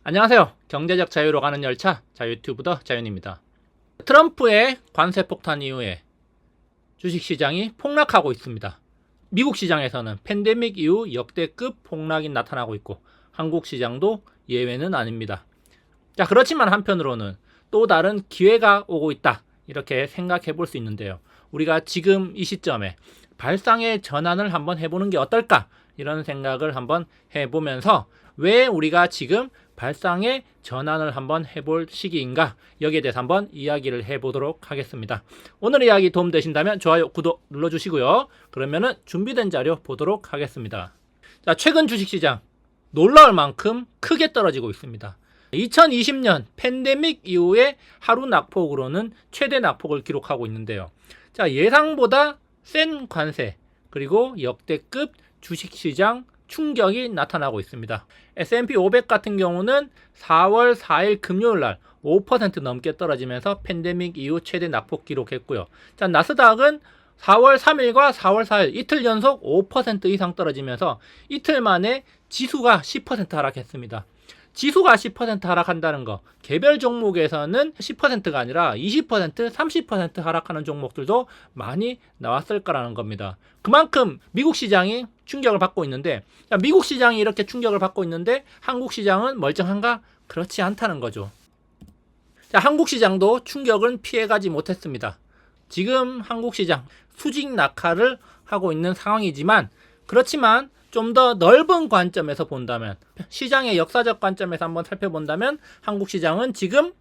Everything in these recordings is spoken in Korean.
안녕하세요. 경제적 자유로 가는 열차 자유튜브더 자윤입니다. 트럼프의 관세 폭탄 이후에 주식시장이 폭락하고 있습니다. 미국 시장에서는 팬데믹 이후 역대급 폭락이 나타나고 있고 한국 시장도 예외는 아닙니다. 자, 그렇지만 한편으로는 또 다른 기회가 오고 있다, 이렇게 생각해 볼 수 있는데요. 우리가 지금 이 시점에 발상의 전환을 한번 해보는 게 어떨까, 이런 생각을 한번 해보면서 왜 우리가 지금 발상의 전환을 한번 해볼 시기인가, 여기에 대해서 한번 이야기를 해보도록 하겠습니다. 오늘 이야기 도움되신다면 좋아요, 구독 눌러주시고요. 그러면은 준비된 자료 보도록 하겠습니다. 자, 최근 주식시장 놀라울 만큼 크게 떨어지고 있습니다. 2020년 팬데믹 이후에 하루 낙폭으로는 최대 낙폭을 기록하고 있는데요. 자, 예상보다 센 관세 그리고 역대급 주식시장 충격이 나타나고 있습니다. S&P 500 같은 경우는 4월 4일 금요일날 5% 넘게 떨어지면서 팬데믹 이후 최대 낙폭 기록했고요. 자, 나스닥은 4월 3일과 4월 4일 이틀 연속 5% 이상 떨어지면서 이틀 만에 지수가 10% 하락했습니다. 지수가 10% 하락한다는 거, 개별 종목에서는 10%가 아니라 20%, 30% 하락하는 종목들도 많이 나왔을 거라는 겁니다. 그만큼 미국 시장이 충격을 받고 있는데, 미국 시장이 이렇게 충격을 받고 있는데 한국 시장은 멀쩡한가? 그렇지 않다는 거죠. 자, 한국 시장도 충격은 피해가지 못했습니다. 지금 한국 시장 수직 낙하를 하고 있는 상황이지만, 그렇지만 좀 더 넓은 관점에서 본다면, 시장의 역사적 관점에서 한번 살펴본다면 한국 시장은 지금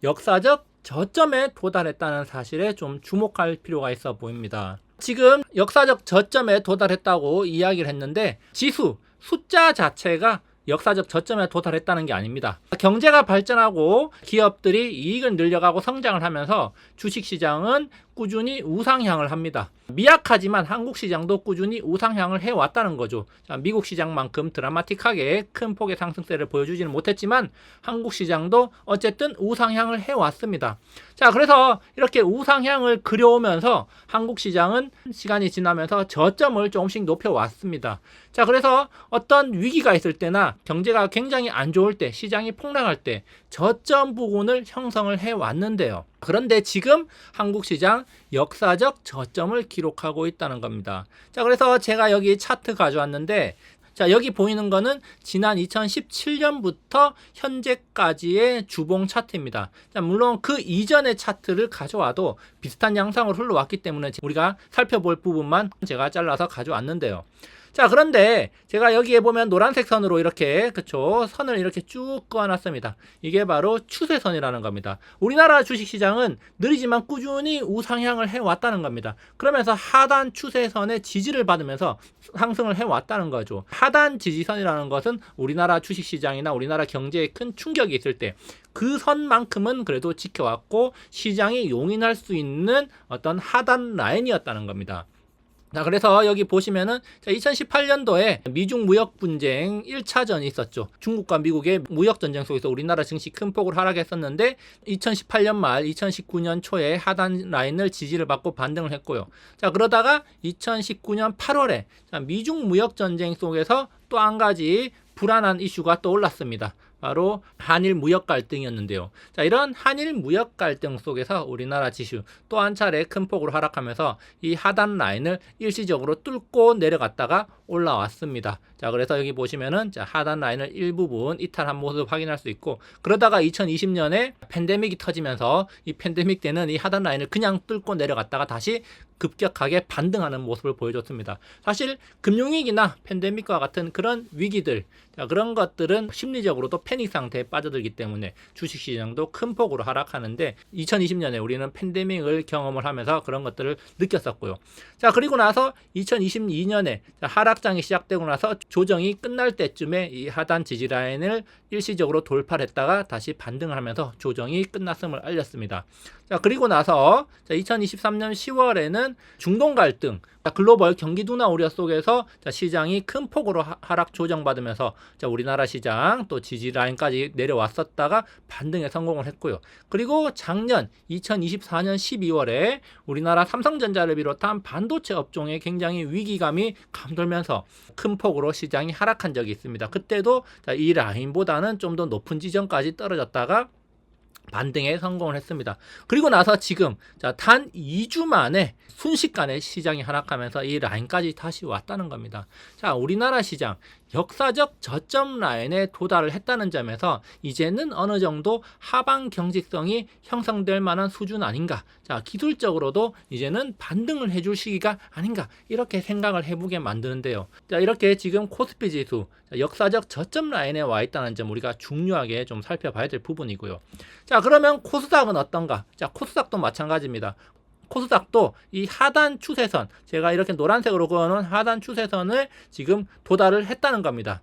역사적 저점에 도달했다는 사실에 좀 주목할 필요가 있어 보입니다. 지금 역사적 저점에 도달했다고 이야기를 했는데 지수, 숫자 자체가 역사적 저점에 도달했다는 게 아닙니다. 경제가 발전하고 기업들이 이익을 늘려가고 성장을 하면서 주식시장은 꾸준히 우상향을 합니다. 미약하지만 한국 시장도 꾸준히 우상향을 해왔다는 거죠. 자, 미국 시장만큼 드라마틱하게 큰 폭의 상승세를 보여주지는 못했지만 한국 시장도 어쨌든 우상향을 해왔습니다. 자, 그래서 이렇게 우상향을 그려오면서 한국 시장은 시간이 지나면서 저점을 조금씩 높여왔습니다. 자, 그래서 어떤 위기가 있을 때나 경제가 굉장히 안 좋을 때, 시장이 폭락할 때 저점 부분을 형성을 해왔는데요. 그런데 지금 한국 시장 역사적 저점을 기록하고 있다는 겁니다. 자, 그래서 제가 여기 차트 가져왔는데, 자, 여기 보이는 거는 지난 2017년부터 현재까지의 주봉 차트입니다. 자, 물론 그 이전의 차트를 가져와도 비슷한 양상으로 흘러왔기 때문에 우리가 살펴볼 부분만 제가 잘라서 가져왔는데요. 자, 그런데 제가 여기에 보면 노란색 선으로 이렇게, 그쵸, 선을 이렇게 쭉 그어놨습니다. 이게 바로 추세선이라는 겁니다. 우리나라 주식시장은 느리지만 꾸준히 우상향을 해왔다는 겁니다. 그러면서 하단 추세선의 지지를 받으면서 상승을 해왔다는 거죠. 하단 지지선이라는 것은 우리나라 주식시장이나 우리나라 경제에 큰 충격이 있을 때 그 선만큼은 그래도 지켜왔고 시장이 용인할 수 있는 어떤 하단 라인이었다는 겁니다. 자, 그래서 여기 보시면은 2018년도에 미중 무역 분쟁 1차전이 있었죠. 중국과 미국의 무역 전쟁 속에서 우리나라 증시 큰 폭으로 하락했었는데 2018년 말 2019년 초에 하단 라인을 지지를 받고 반등을 했고요. 자, 그러다가 2019년 8월에 미중 무역 전쟁 속에서 또 한 가지 불안한 이슈가 떠올랐습니다. 바로 한일 무역 갈등이었는데요. 자, 이런 한일 무역 갈등 속에서 우리나라 지수 또 한 차례 큰 폭으로 하락하면서 이 하단 라인을 일시적으로 뚫고 내려갔다가 올라왔습니다. 자, 그래서 여기 보시면은 하단 라인을 일부분 이탈한 모습 확인할 수 있고, 그러다가 2020년에 팬데믹이 터지면서 이 팬데믹 때는 이 하단 라인을 그냥 뚫고 내려갔다가 다시 급격하게 반등하는 모습을 보여줬습니다. 사실 금융위기나 팬데믹과 같은 그런 위기들, 자, 그런 것들은 심리적으로도 패닉 상태에 빠져들기 때문에 주식시장도 큰 폭으로 하락하는데 2020년에 우리는 팬데믹을 경험을 하면서 그런 것들을 느꼈었고요. 자, 그리고 나서 2022년에 하락장이 시작되고 나서 조정이 끝날 때쯤에 이 하단 지지라인을 일시적으로 돌파를 했다가 다시 반등을 하면서 조정이 끝났음을 알렸습니다. 자, 그리고 나서 2023년 10월에는 중동 갈등, 글로벌 경기 둔화 우려 속에서 시장이 큰 폭으로 하락 조정받으면서 우리나라 시장 또 지지 라인까지 내려왔었다가 반등에 성공을 했고요. 그리고 작년 2024년 12월에 우리나라 삼성전자를 비롯한 반도체 업종에 굉장히 위기감이 감돌면서 떨어지면서 큰 폭으로 시장이 하락한 적이 있습니다. 그때도 이 라인보다는 좀 더 높은 지점까지 떨어졌다가 반등에 성공을 했습니다. 그리고 나서 지금 단 2주 만에 순식간에 시장이 하락하면서 이 라인까지 다시 왔다는 겁니다. 자, 우리나라 시장 역사적 저점 라인에 도달을 했다는 점에서 이제는 어느 정도 하방 경직성이 형성될 만한 수준 아닌가. 자, 기술적으로도 이제는 반등을 해줄 시기가 아닌가. 이렇게 생각을 해보게 만드는데요. 자, 이렇게 지금 코스피 지수 역사적 저점 라인에 와 있다는 점 우리가 중요하게 좀 살펴봐야 될 부분이고요. 자, 그러면 코스닥은 어떤가? 자, 코스닥도 마찬가지입니다. 코스닥도 이 하단 추세선, 제가 이렇게 노란색으로 그어놓은 하단 추세선을 지금 도달을 했다는 겁니다.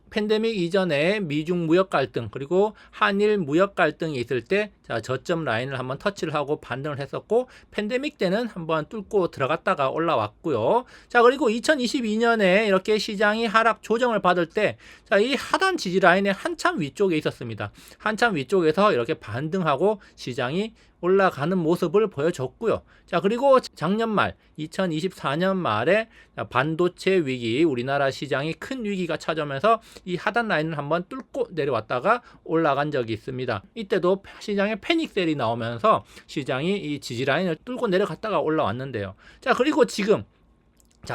팬데믹 이전에 미중 무역 갈등 그리고 한일 무역 갈등이 있을 때 저점 라인을 한번 터치를 하고 반등을 했었고, 팬데믹 때는 한번 뚫고 들어갔다가 올라왔고요. 자, 그리고 2022년에 이렇게 시장이 하락 조정을 받을 때 이 하단 지지 라인의 한참 위쪽에 있었습니다. 한참 위쪽에서 이렇게 반등하고 시장이 올라가는 모습을 보여줬고요. 자, 그리고 작년 말 2024년 말에 반도체 위기, 우리나라 시장이 큰 위기가 찾아오면서 이 하단 라인을 한번 뚫고 내려왔다가 올라간 적이 있습니다. 이때도 시장에 패닉셀이 나오면서 시장이 이 지지 라인을 뚫고 내려갔다가 올라왔는데요. 자, 그리고 지금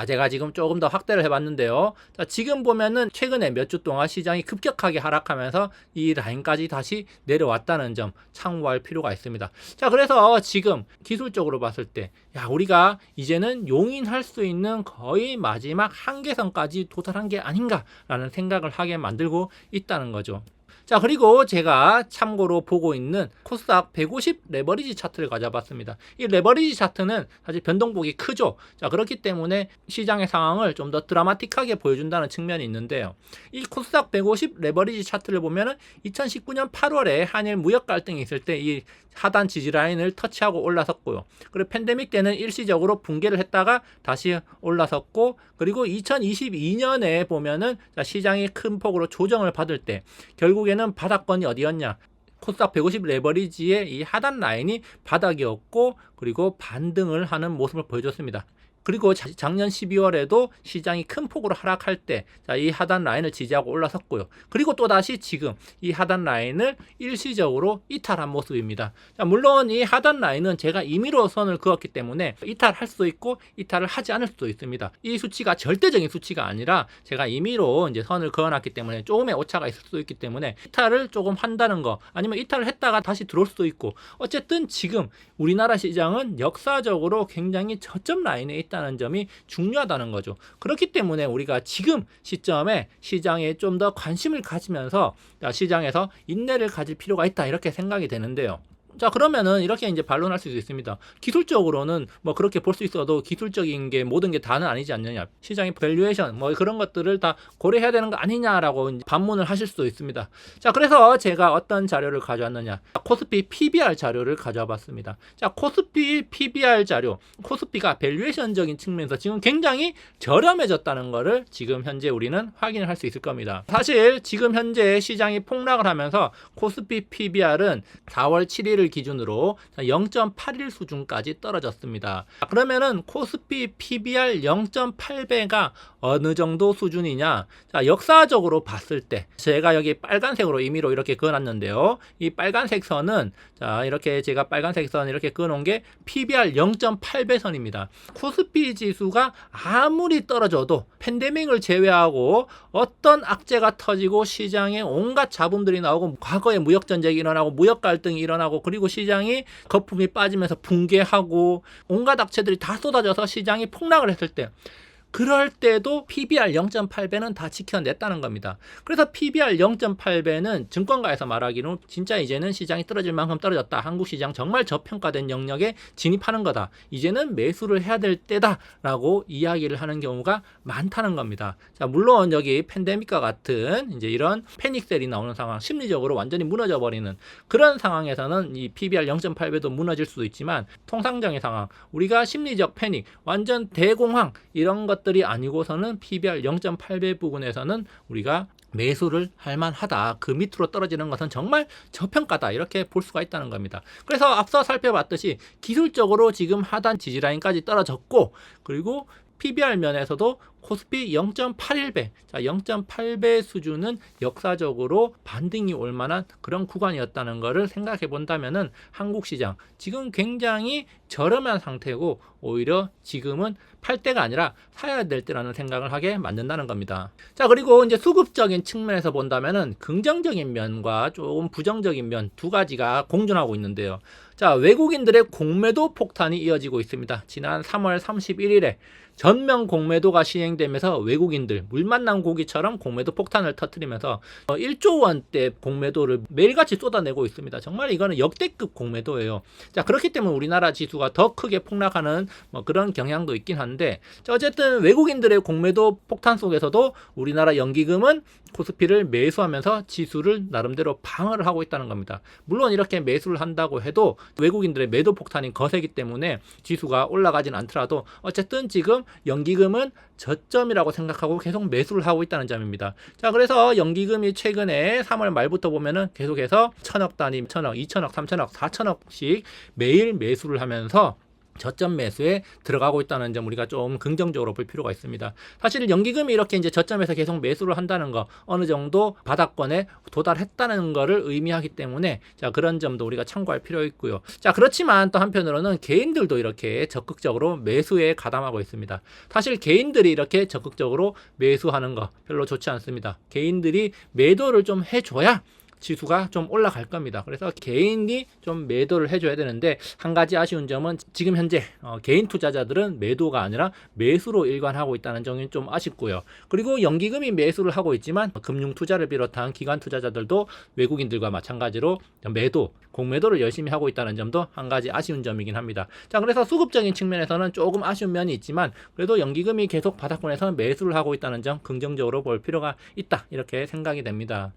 제가 지금 조금 더 확대를 해봤는데요. 자, 지금 보면은 최근에 몇 주 동안 시장이 급격하게 하락하면서 이 라인까지 다시 내려왔다는 점 참고할 필요가 있습니다. 자, 그래서 지금 기술적으로 봤을 때, 우리가 이제는 용인할 수 있는 거의 마지막 한계선까지 도달한 게 아닌가라는 생각을 하게 만들고 있다는 거죠. 자, 그리고 제가 참고로 보고 있는 코스닥 150 레버리지 차트를 가져봤습니다. 이 레버리지 차트는 사실 변동폭이 크죠. 자, 그렇기 때문에 시장의 상황을 좀 더 드라마틱하게 보여준다는 측면이 있는데요. 이 코스닥 150 레버리지 차트를 보면은 2019년 8월에 한일 무역 갈등이 있을 때 이 하단 지지 라인을 터치하고 올라섰고요. 그리고 팬데믹 때는 일시적으로 붕괴를 했다가 다시 올라섰고, 그리고 2022년에 보면은 시장이 큰 폭으로 조정을 받을 때 결국에는 바닥권이 어디였냐? 코스닥 150 레버리지의 이 하단 라인이 바닥이었고, 그리고 반등을 하는 모습을 보여줬습니다. 그리고 작년 12월에도 시장이 큰 폭으로 하락할 때 이 하단 라인을 지지하고 올라섰고요. 그리고 또다시 지금 이 하단 라인을 일시적으로 이탈한 모습입니다. 자, 물론 이 하단 라인은 제가 임의로 선을 그었기 때문에 이탈할 수도 있고 이탈을 하지 않을 수도 있습니다. 이 수치가 절대적인 수치가 아니라 제가 임의로 이제 선을 그어놨기 때문에 조금의 오차가 있을 수도 있기 때문에 이탈을 조금 한다는 거, 아니면 이탈을 했다가 다시 들어올 수도 있고, 어쨌든 지금 우리나라 시장은 역사적으로 굉장히 저점 라인에 있다는 점이 중요하다는 거죠. 그렇기 때문에 우리가 지금 시점에 시장에 좀 더 관심을 가지면서 시장에서 인내를 가질 필요가 있다, 이렇게 생각이 되는데요. 자, 그러면은 이렇게 이제 반론할 수도 있습니다. 기술적으로는 뭐 그렇게 볼 수 있어도 기술적인 게 모든 게 다는 아니지 않느냐, 시장의 밸류에이션 뭐 그런 것들을 다 고려해야 되는 거 아니냐라고 반문을 하실 수도 있습니다. 자, 그래서 제가 어떤 자료를 가져왔느냐, 코스피 PBR 자료를 가져와 봤습니다. 자, 코스피 PBR 자료, 코스피가 밸류에이션적인 측면에서 지금 굉장히 저렴해졌다는 거를 지금 현재 우리는 확인을 할 수 있을 겁니다. 사실 지금 현재 시장이 폭락을 하면서 코스피 PBR은 4월 7일 기준으로 0.81 수준까지 떨어졌습니다. 그러면은 코스피 PBR 0.8배가 어느 정도 수준이냐? 자, 역사적으로 봤을 때 제가 여기 빨간색으로 임의로 이렇게 그어놨는데요. 이 빨간색 선은, 자, 이렇게 제가 빨간색 선 이렇게 그어놓은 게 PBR 0.8배 선입니다. 코스피 지수가 아무리 떨어져도 팬데믹을 제외하고 어떤 악재가 터지고 시장에 온갖 잡음들이 나오고 과거에 무역 전쟁이 일어나고 무역 갈등이 일어나고 그리고 시장이 거품이 빠지면서 붕괴하고 온갖 악재들이 다 쏟아져서 시장이 폭락을 했을 때, 그럴 때도 PBR 0.8배는 다 지켜냈다는 겁니다. 그래서 PBR 0.8배는 증권가에서 말하기로 진짜 이제는 시장이 떨어질 만큼 떨어졌다, 한국 시장 정말 저평가된 영역에 진입하는 거다, 이제는 매수를 해야 될 때다라고 이야기를 하는 경우가 많다는 겁니다. 자, 물론 여기 팬데믹과 같은 이제 이런 패닉셀이 나오는 상황, 심리적으로 완전히 무너져 버리는 그런 상황에서는 이 PBR 0.8배도 무너질 수도 있지만, 통상적인 상황, 우리가 심리적 패닉, 완전 대공황 이런 것들이 아니고서는 PBR 0.8배 부분에서는 우리가 매수를 할 만하다, 그 밑으로 떨어지는 것은 정말 저평가다, 이렇게 볼 수가 있다는 겁니다. 그래서 앞서 살펴봤듯이 기술적으로 지금 하단 지지라인까지 떨어졌고, 그리고 PBR 면에서도 코스피 0.81배, 자 0.8배 수준은 역사적으로 반등이 올 만한 그런 구간이었다는 것을 생각해 본다면은 한국 시장 지금 굉장히 저렴한 상태고 오히려 지금은 팔 때가 아니라 사야 될 때라는 생각을 하게 만든다는 겁니다. 자, 그리고 이제 수급적인 측면에서 본다면은 긍정적인 면과 조금 부정적인 면 두 가지가 공존하고 있는데요. 자, 외국인들의 공매도 폭탄이 이어지고 있습니다. 지난 3월 31일에 전면 공매도가 시행되면서 외국인들 물 만난 고기처럼 공매도 폭탄을 터뜨리면서 1조 원대 공매도를 매일같이 쏟아내고 있습니다. 정말 이거는 역대급 공매도예요. 자, 그렇기 때문에 우리나라 지수가 더 크게 폭락하는 그런 경향도 있긴 한데, 자, 어쨌든 외국인들의 공매도 폭탄 속에서도 우리나라 연기금은 코스피를 매수하면서 지수를 나름대로 방어를 하고 있다는 겁니다. 물론 이렇게 매수를 한다고 해도 외국인들의 매도 폭탄이 거세기 때문에 지수가 올라가진 않더라도 어쨌든 지금 연기금은 저점이라고 생각하고 계속 매수를 하고 있다는 점입니다. 자, 그래서 연기금이 최근에 3월 말부터 보면은 계속해서 1000억 단위, 1000억, 2000억, 3000억, 4000억씩 매일 매수를 하면서 저점 매수에 들어가고 있다는 점 우리가 좀 긍정적으로 볼 필요가 있습니다. 사실 연기금이 이렇게 이제 저점에서 계속 매수를 한다는 거 어느 정도 바닥권에 도달했다는 거를 의미하기 때문에 자, 그런 점도 우리가 참고할 필요 있고요. 자, 그렇지만 또 한편으로는 개인들도 이렇게 적극적으로 매수에 가담하고 있습니다. 사실 개인들이 이렇게 적극적으로 매수하는 거 별로 좋지 않습니다. 개인들이 매도를 좀 해줘야 지수가 좀 올라갈 겁니다. 그래서 개인이 좀 매도를 해줘야 되는데 한 가지 아쉬운 점은 지금 현재 개인 투자자들은 매도가 아니라 매수로 일관하고 있다는 점이 좀 아쉽고요. 그리고 연기금이 매수를 하고 있지만 금융 투자를 비롯한 기관 투자자들도 외국인들과 마찬가지로 매도, 공매도를 열심히 하고 있다는 점도 한 가지 아쉬운 점이긴 합니다. 자, 그래서 수급적인 측면에서는 조금 아쉬운 면이 있지만 그래도 연기금이 계속 바닥권에서 매수를 하고 있다는 점 긍정적으로 볼 필요가 있다, 이렇게 생각이 됩니다.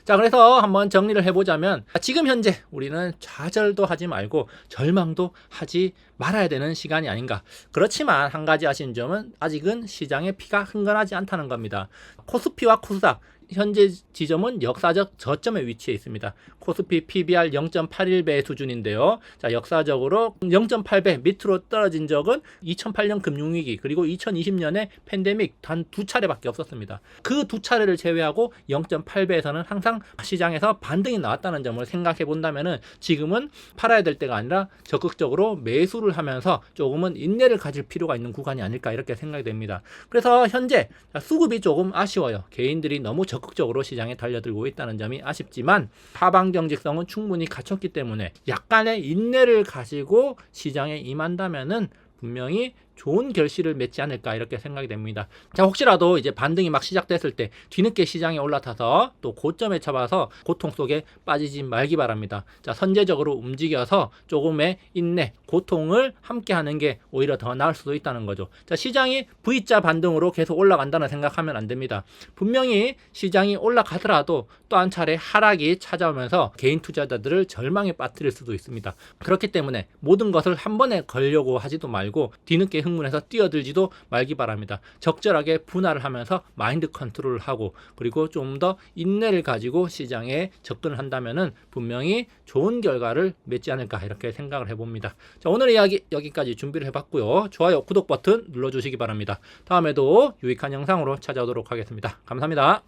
자, 그래서 한번 정리를 해보자면 지금 현재 우리는 좌절도 하지 말고 절망도 하지 말아야 되는 시간이 아닌가. 그렇지만 한 가지 아쉬운 점은 아직은 시장의 피가 흥건하지 않다는 겁니다. 코스피와 코스닥 현재 지점은 역사적 저점에 위치해 있습니다. 코스피 PBR 0.81배 수준인데요. 자, 역사적으로 0.8배 밑으로 떨어진 적은 2008년 금융위기 그리고 2020년에 팬데믹 단 두 차례밖에 없었습니다. 그 두 차례를 제외하고 0.8배에서는 항상 시장에서 반등이 나왔다는 점을 생각해 본다면은 지금은 팔아야 될 때가 아니라 적극적으로 매수를 하면서 조금은 인내를 가질 필요가 있는 구간이 아닐까, 이렇게 생각이 됩니다. 그래서 현재 수급이 조금 아쉬워요. 개인들이 너무 적극적으로 시장에 달려들고 있다는 점이 아쉽지만 하방 경직성은 충분히 갖췄기 때문에 약간의 인내를 가지고 시장에 임한다면은 분명히 좋은 결실을 맺지 않을까, 이렇게 생각이 됩니다. 자, 혹시라도 이제 반등이 막 시작됐을 때 뒤늦게 시장에 올라타서 또 고점에 잡아서 고통 속에 빠지지 말기 바랍니다. 자, 선제적으로 움직여서 조금의 인내, 고통을 함께 하는 게 오히려 더 나을 수도 있다는 거죠. 자, 시장이 V자 반등으로 계속 올라간다는 생각하면 안 됩니다. 분명히 시장이 올라가더라도 또 한 차례 하락이 찾아오면서 개인 투자자들을 절망에 빠뜨릴 수도 있습니다. 그렇기 때문에 모든 것을 한 번에 걸려고 하지도 말고 뒤늦게 흥분해서 뛰어들지도 말기 바랍니다. 적절하게 분할을 하면서 마인드 컨트롤을 하고 그리고 좀 더 인내를 가지고 시장에 접근을 한다면은 분명히 좋은 결과를 맺지 않을까, 이렇게 생각을 해봅니다. 자, 오늘의 이야기 여기까지 준비를 해봤고요. 좋아요, 구독 버튼 눌러주시기 바랍니다. 다음에도 유익한 영상으로 찾아오도록 하겠습니다. 감사합니다.